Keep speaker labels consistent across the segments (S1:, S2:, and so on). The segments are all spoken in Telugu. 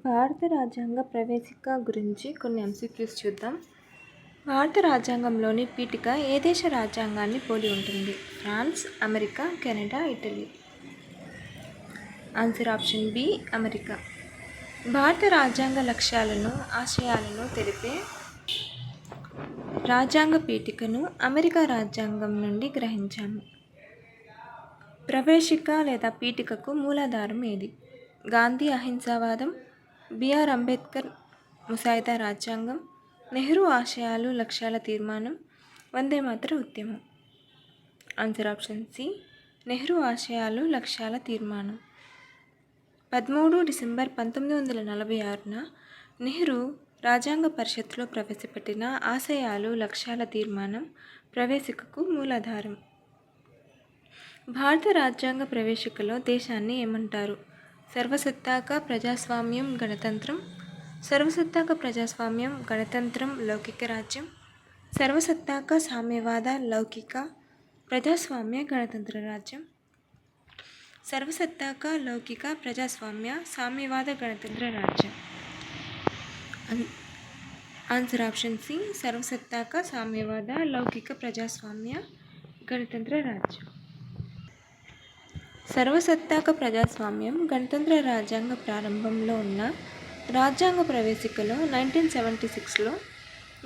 S1: భారత రాజ్యాంగ ప్రవేశిక గురించి కొన్ని ఎంసీక్యూస్ చూద్దాం. భారత రాజ్యాంగంలోని పీఠిక ఏ దేశ రాజ్యాంగాన్ని పోలి ఉంటుంది? France, America, Canada, Italy. Answer option B, America. భారత రాజ్యాంగ లక్ష్యాలను, ఆశయాలను తెలిపే రాజ్యాంగ పీఠికను అమెరికా రాజ్యాంగం నుండి గ్రహించాము. ప్రవేశిక లేదా పీఠికకు మూలాధారం ఏది? గాంధీ అహింసావాదం, బిఆర్ అంబేద్కర్ ముసాయిదా రాజ్యాంగం, నెహ్రూ ఆశయాలు లక్ష్యాల తీర్మానం, వందేమాతర ఉద్యమం. ఆన్సర్ ఆప్షన్ సి, నెహ్రూ ఆశయాలు లక్ష్యాల తీర్మానం. 13 డిసెంబర్ 1946న నెహ్రూ రాజ్యాంగ పరిషత్లో ప్రవేశపెట్టిన ఆశయాలు లక్ష్యాల తీర్మానం ప్రవేశికకు మూలాధారం. భారత రాజ్యాంగ ప్రవేశికలో దేశాన్ని ఏమంటారు? సర్వసత్తాక ప్రజాస్వామ్యం, గణతంత్రం, సర్వసత్తాక ప్రజాస్వామ్యం, గణతంత్రం, లౌకిక రాజ్యం, సర్వసత్తాక సామ్యవాద, లౌకిక, ప్రజాస్వామ్య, గణతంత్ర రాజ్యం, సర్వసత్తాక లౌకిక, ప్రజాస్వామ్య, సామ్యవాద, గణతంత్ర రాజ్యం. ఆన్సర్ ఆప్షన్ సి, సర్వసత్తాక సామ్యవాద, లౌకిక, ప్రజాస్వామ్య, గణతంత్ర రాజ్యం. సర్వసత్తాక ప్రజాస్వామ్యం, గణతంత్ర రాజ్యాంగ ప్రారంభంలో ఉన్న రాజ్యాంగ ప్రవేశికలో 1976లో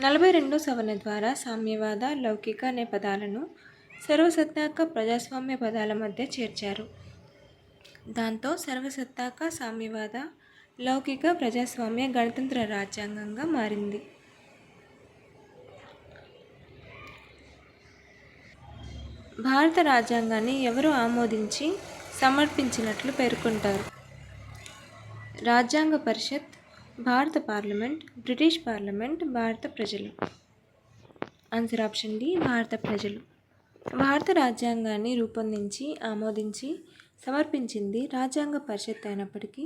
S1: 42వ సవరణ ద్వారా సామ్యవాద, లౌకిక అనే పదాలను సర్వసత్తాక ప్రజాస్వామ్య పదాల మధ్య చేర్చారు. దాంతో సర్వసత్తాక సామ్యవాద, లౌకిక, ప్రజాస్వామ్య, గణతంత్ర రాజ్యాంగంగా మారింది. భారత రాజ్యాంగాన్ని ఎవరు ఆమోదించి సమర్పించినట్లు పేర్కొంటారు? రాజ్యాంగ పరిషత్, భారత పార్లమెంట్, బ్రిటిష్ పార్లమెంట్, భారత ప్రజలు. ఆన్సర్ ఆప్షన్ డి, భారత ప్రజలు. భారత రాజ్యాంగాన్ని రూపొందించి ఆమోదించి సమర్పించింది రాజ్యాంగ పరిషత్ అయినప్పటికీ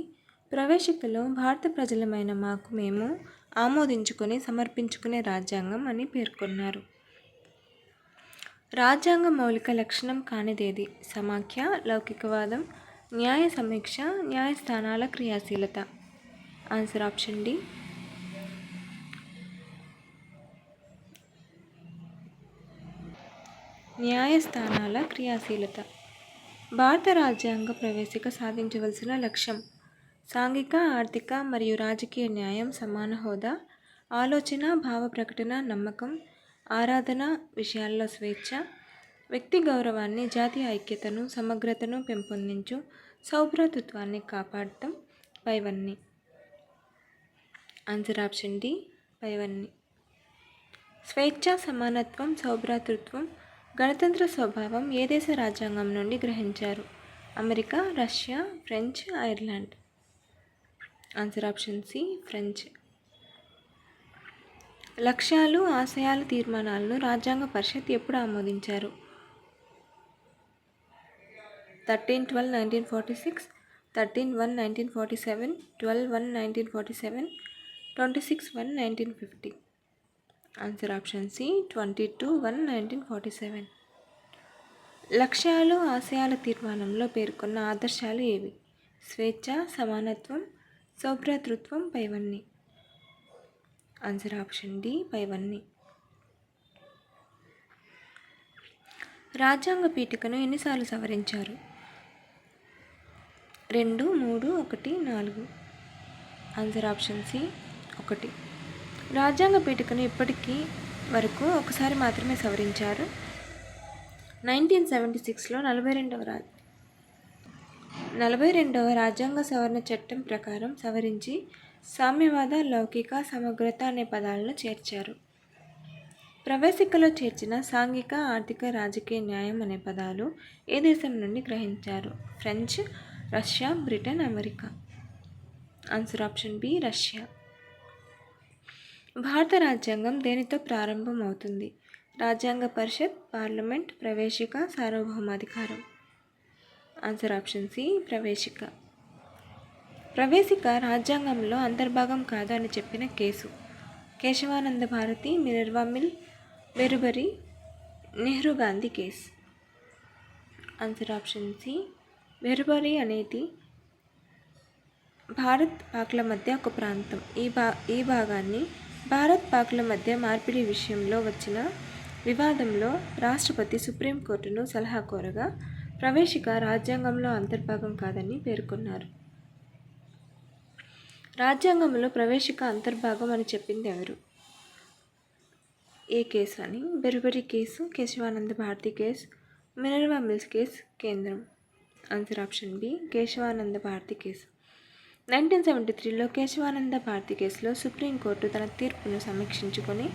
S1: ప్రవేశికలో భారత ప్రజలమైన మాకు మేము ఆమోదించుకొని సమర్పించుకునే రాజ్యాంగం అని పేర్కొన్నారు. రాజ్యాంగ మౌలిక లక్షణం కానిదేది? సమాఖ్య, లౌకికవాదం, న్యాయ సమీక్ష, న్యాయస్థానాల క్రియాశీలత. ఆన్సర్ ఆప్షన్ డి, న్యాయస్థానాల క్రియాశీలత. భారత రాజ్యాంగ ప్రవేశిక సాధించవలసిన లక్ష్యం: సాంఘిక, ఆర్థిక మరియు రాజకీయ న్యాయం, సమాన హోదా, ఆలోచన, భావ ప్రకటన, నమ్మకం, ఆరాధన విషయాల్లో స్వేచ్ఛ, వ్యక్తి గౌరవాన్ని, జాతీయ ఐక్యతను, సమగ్రతను పెంపొందించు, సౌభ్రాతృత్వాన్ని కాపాడటం, పైవన్నీ. ఆన్సర్ ఆప్షన్ డి, పైవన్నీ. స్వేచ్ఛ, సమానత్వం, సౌభ్రాతృత్వం, గణతంత్ర స్వభావం ఏ దేశ రాజ్యాంగం నుండి గ్రహించారు? America, Russia, French, Ireland. Answer option C, French. లక్ష్యాలు, ఆశయాల తీర్మానాలను రాజ్యాంగ పరిషత్ ఎప్పుడు ఆమోదించారు? 13/12/1946, 13/1/1947, 12/1/1947, 26/1/1950. Answer option C, 22/1/1947. లక్ష్యాలు, ఆశయాల తీర్మానంలో పేర్కొన్న ఆదర్శాలు ఏవి? స్వేచ్ఛ, సమానత్వం, సౌభ్రాతృత్వం, పైవన్నీ. ఆన్సర్ ఆప్షన్ డి, పైవన్నీ. రాజ్యాంగ పీఠికను ఎన్నిసార్లు సవరించారు? 2, 3, 1, 4. Answer option C, 1. రాజ్యాంగ పీఠికను ఇప్పటికీ వరకు ఒకసారి మాత్రమే సవరించారు. 1976లో 42వ రాజ్యాంగ సవరణ చట్టం ప్రకారం సవరించి సామ్యవాద, లౌకిక, సమగ్రత అనే పదాలను చేర్చారు. ప్రవేశికలో చేర్చిన సాంఘిక, ఆర్థిక, రాజకీయ న్యాయం అనే పదాలు ఏ దేశం నుండి గ్రహించారు? French, Russia, Britain, America. Answer option B, Russia. భారత రాజ్యాంగం దేనితో ప్రారంభం అవుతుంది? రాజ్యాంగ పరిషత్, పార్లమెంట్, ప్రవేశిక, సార్వభౌమాధికారం. ఆన్సర్ ఆప్షన్ సి, ప్రవేశిక. ప్రవేశిక రాజ్యాంగంలో అంతర్భాగం కాదు అని చెప్పిన case: Kesavananda Bharati, Minerva Mill, Berubari, Nehru Gandhi case. Answer option C, Berubari అనేది భారత్ పాక్ల మధ్య ఒక ప్రాంతం. ఈ భాగాన్ని భారత్ పాక్ల మధ్య మార్పిడి విషయంలో వచ్చిన వివాదంలో రాష్ట్రపతి సుప్రీంకోర్టును సలహా కోరగా ప్రవేశిక రాజ్యాంగంలో అంతర్భాగం కాదని పేర్కొన్నారు. రాజ్యాంగంలో ప్రవేశిక అంతర్భాగం అని చెప్పింది ఎవరు? ఏ కేసు అని? Berubari case, Kesavananda Bharati case, Minerva Mills case, కేంద్రం. Answer option B, Kesavananda Bharati case. 1973లో కేశవానంద భారతి కేసులో సుప్రీంకోర్టు తన తీర్పును సమీక్షించుకొని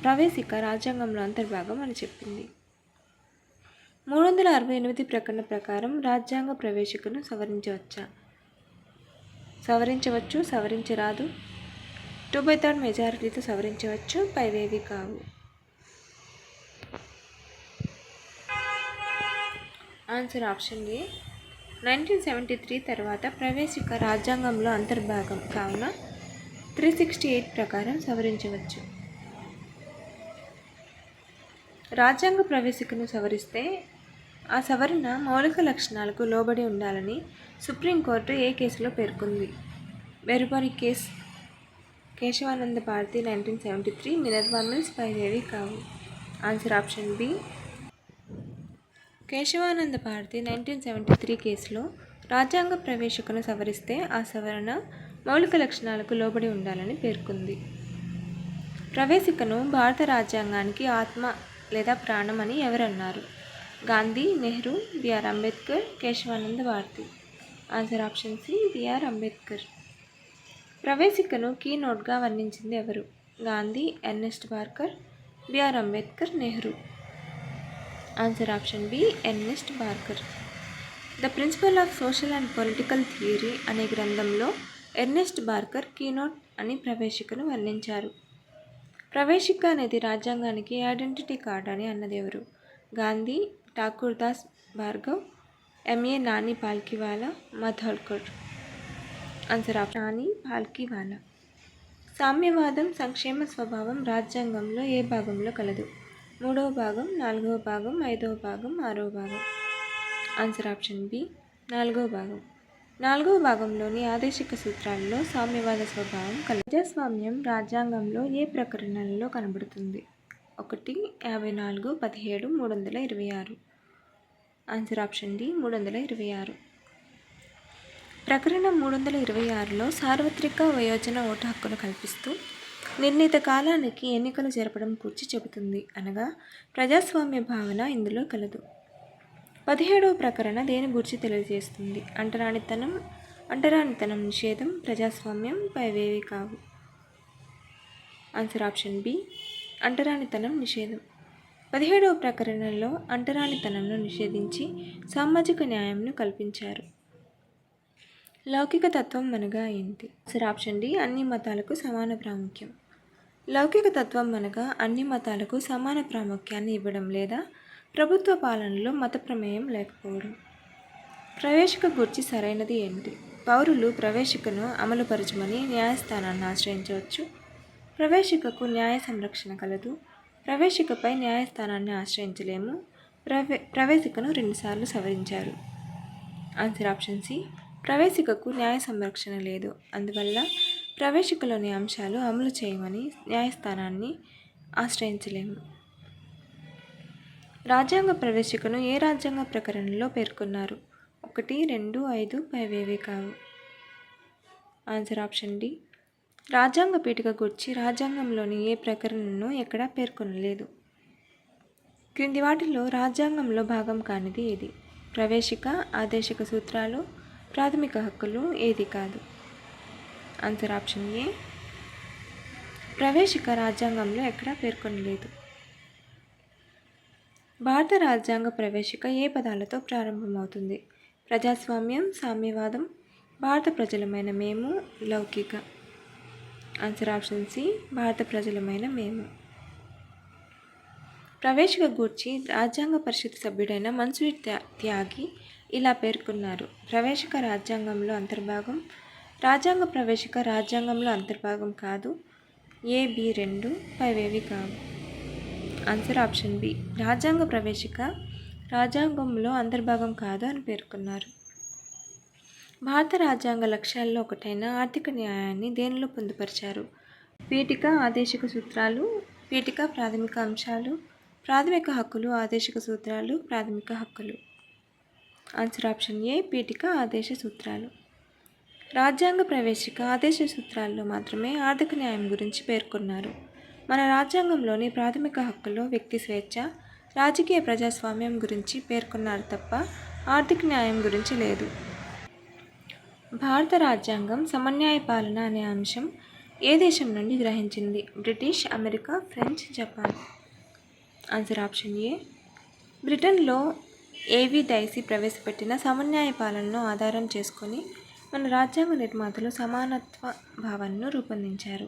S1: ప్రవేశిక రాజ్యాంగంలో అంతర్భాగం అని చెప్పింది. 368 ప్రకటన ప్రకారం రాజ్యాంగ ప్రవేశికను సవరించవచ్చు, సవరించరాదు. 2/3 మెజారిటీతో సవరించవచ్చు, పైవేవి కావు. ఆన్సర్ ఆప్షన్ ఏ. 1973 తర్వాత ప్రవేశిక రాజ్యాంగంలో అంతర్భాగం కావున 368 ప్రకారం సవరించవచ్చు. రాజ్యాంగ ప్రవేశికను సవరిస్తే ఆ సవరణ మౌలిక లక్షణాలకు లోబడి ఉండాలని సుప్రీంకోర్టు ఏ కేసులో పేర్కొంది? Berubari case, Kesavananda Bharati 1973, Minerva Mills, పైవేవి కావు. Answer option B. Kesavananda Bharati 1973 కేసులో రాజ్యాంగ ప్రవేశికను సవరిస్తే ఆ సవరణ మౌలిక లక్షణాలకు లోబడి ఉండాలని పేర్కొంది. ప్రవేశికను భారత రాజ్యాంగానికి ఆత్మ లేదా ప్రాణం అని ఎవరన్నారు? Gandhi, Nehru, B R Ambedkar, Kesavananda Bharati. Answer option C, B R Ambedkar. ప్రవేశికను కీ నోట్గా వర్ణించింది ఎవరు? Gandhi, Ernest Barker, B R Ambedkar, Nehru. Answer option B, Ernest Barker. The principle of social and political theory అనే గ్రంథంలో ఎర్నెస్ట్ బార్కర్ కీనోట్ అని ప్రవేశికను వర్ణించారు. ప్రవేశిక అనేది రాజ్యాంగానికి ఐడెంటిటీ కార్డ్ అని అన్నది ఎవరు? Gandhi, Thakur Das Bhargav, M A Nani Palkhivala, Madholkar. Answer option Nani Palkhivala. సామ్యవాదం, సంక్షేమ స్వభావం రాజ్యాంగంలో ఏ భాగంలో కలదు? 3వ భాగం, 4వ భాగం, 5వ భాగం, 6వ భాగం. ఆన్సర్ ఆప్షన్ బి, 4వ భాగం. 4వ భాగంలోని ఆదేశిక సూత్రాలలో సామ్యవాద స్వభావం కలదు. ప్రజాస్వామ్యం రాజ్యాంగంలో ఏ ప్రకరణలలో కనబడుతుంది? 1, 54, 17, 326. Answer option D, 326. ప్రకరణం 326లో సార్వత్రిక వయోజన ఓటు హక్కును కల్పిస్తూ నిర్ణీత కాలానికి ఎన్నికలు జరపడం గూర్చి చెబుతుంది. అనగా ప్రజాస్వామ్య భావన ఇందులో కలదు. 17వ ప్రకరణ దేని గూర్చి తెలియజేస్తుంది? అంటరానితనం నిషేధం, ప్రజాస్వామ్యం, పైవేవి కావు. ఆన్సర్ ఆప్షన్ బి, అంటరానితనం నిషేధం. 17వ ప్రకరణలో అంటరానితనంను నిషేధించి సామాజిక న్యాయంను కల్పించారు. లౌకిక తత్వం అనగా ఏంటి? ఆన్సర్ ఆప్షన్ డి, అన్ని మతాలకు సమాన ప్రాముఖ్యం. లౌకిక తత్వం అనగా అన్ని మతాలకు సమాన ప్రాముఖ్యాన్ని ఇవ్వడం లేదా ప్రభుత్వ పాలనలో మత ప్రమేయం లేకపోవడం. ప్రవేశిక గూర్చి సరైనది ఏంటి? పౌరులు ప్రవేశికను అమలుపరచమని న్యాయస్థానాన్ని ఆశ్రయించవచ్చు. ప్రవేశికకు న్యాయ సంరక్షణ కలదు. ప్రవేశికపై న్యాయస్థానాన్ని ఆశ్రయించలేము. ప్రవేశికను 2 సార్లు సవరించారు. ఆన్సర్ ఆప్షన్ సి, ప్రవేశికకు న్యాయ సంరక్షణ లేదు. అందువల్ల ప్రవేశికలోని అంశాలు అమలు చేయమని న్యాయస్థానాన్ని ఆశ్రయించలేము. రాజ్యాంగ ప్రవేశికను ఏ రాజ్యాంగ ప్రకరణలో పేర్కొన్నారు? 1, 2, 5, పైవేవి కావు. Answer option D. రాజ్యాంగ పీఠిక గూర్చి రాజ్యాంగంలోని ఏ ప్రకరణను ఎక్కడా పేర్కొనలేదు. క్రింది వాటిలో రాజ్యాంగంలో భాగం కానిది ఏది? ప్రవేశిక, ఆదేశిక సూత్రాలు, ప్రాథమిక హక్కులు ఏది కాదు? ఆన్సర్ ఆప్షన్ ఏ. ప్రవేశిక రాజ్యాంగంలో ఎక్కడా పేర్కొనలేదు. భారత రాజ్యాంగ ప్రవేశిక ఏ పదాలతో ప్రారంభమవుతుంది? ప్రజాస్వామ్యం, సామ్యవాదం, భారత ప్రజలమైన మేము, లౌకిక. ఆన్సర్ ఆప్షన్ సి, భారత ప్రజలమైన మేము. ప్రవేశిక గూర్చి రాజ్యాంగ పరిషత్ సభ్యుడైన మన్సూర్ త్యాగి ఇలా పేర్కొన్నారు: ప్రవేశిక రాజ్యాంగంలో అంతర్భాగం. రాజ్యాంగ ప్రవేశిక రాజ్యాంగంలో అంతర్భాగం కాదు. ఏ, బి రెండు పైవేవి కావు. ఆన్సర్ ఆప్షన్ బి, రాజ్యాంగ ప్రవేశిక రాజ్యాంగంలో అంతర్భాగం కాదు అని పేర్కొన్నారు. భారత రాజ్యాంగ లక్ష్యాల్లో ఒకటైన ఆర్థిక న్యాయాన్ని దేనిలో పొందుపరిచారు? పీఠిక, ఆదేశిక సూత్రాలు, పీఠిక, ప్రాథమిక అంశాలు, ప్రాథమిక హక్కులు, ఆదేశిక సూత్రాలు, ప్రాథమిక హక్కులు. ఆన్సర్ ఆప్షన్ ఏ పీఠిక, ఆదేశ సూత్రాలు. రాజ్యాంగ ప్రవేశిక, ఆదేశ సూత్రాల్లో మాత్రమే ఆర్థిక న్యాయం గురించి పేర్కొన్నారు. మన రాజ్యాంగంలోని ప్రాథమిక హక్కుల్లో వ్యక్తి స్వేచ్ఛ, రాజకీయ ప్రజాస్వామ్యం గురించి పేర్కొన్నారు తప్ప ఆర్థిక న్యాయం గురించి లేదు. భారత రాజ్యాంగం సమన్యాయ పాలన అనే అంశం ఏ దేశం నుండి గ్రహించింది? British, America, French, Japan. Answer option A. బ్రిటన్లో ఏవి డైసీ ప్రవేశపెట్టిన సమన్యాయ పాలనను ఆధారం చేసుకొని మన రాజ్యాంగ నిర్మాతలు సమానత్వ భావనను రూపొందించారు.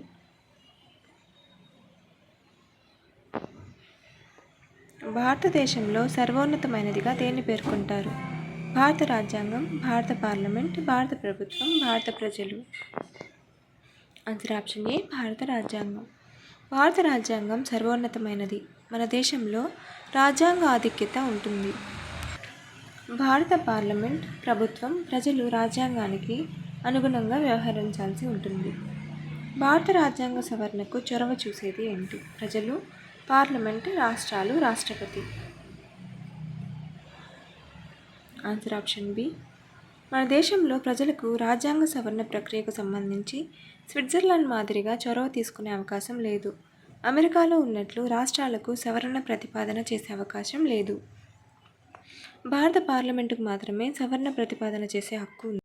S1: భారతదేశంలో సర్వోన్నతమైనదిగా దేన్ని పేర్కొంటారు? భారత రాజ్యాంగం, భారత పార్లమెంట్, భారత ప్రభుత్వం, భారత ప్రజలు. ఆన్సర్ ఆప్షన్ ఏ భారత రాజ్యాంగం. భారత రాజ్యాంగం సర్వోన్నతమైనది. మన దేశంలో రాజ్యాంగ ఆధిక్యత ఉంటుంది. భారత పార్లమెంట్, ప్రభుత్వం, ప్రజలు రాజ్యాంగానికి అనుగుణంగా వ్యవహరించాల్సి ఉంటుంది. భారత రాజ్యాంగ సవరణకు చొరవ చూసేది ఏంటి? ప్రజలు, పార్లమెంట్, రాష్ట్రాలు, రాష్ట్రపతి. Answer option B. మన దేశంలో ప్రజలకు రాజ్యాంగ సవరణ ప్రక్రియకు సంబంధించి స్విట్జర్లాండ్ మాదిరిగా చొరవ తీసుకునే అవకాశం లేదు. అమెరికాలో ఉన్నట్లు రాష్ట్రాలకు సవరణ ప్రతిపాదన చేసే అవకాశం లేదు. భారత పార్లమెంటుకు మాత్రమే సవరణ ప్రతిపాదన చేసే హక్కు ఉంది.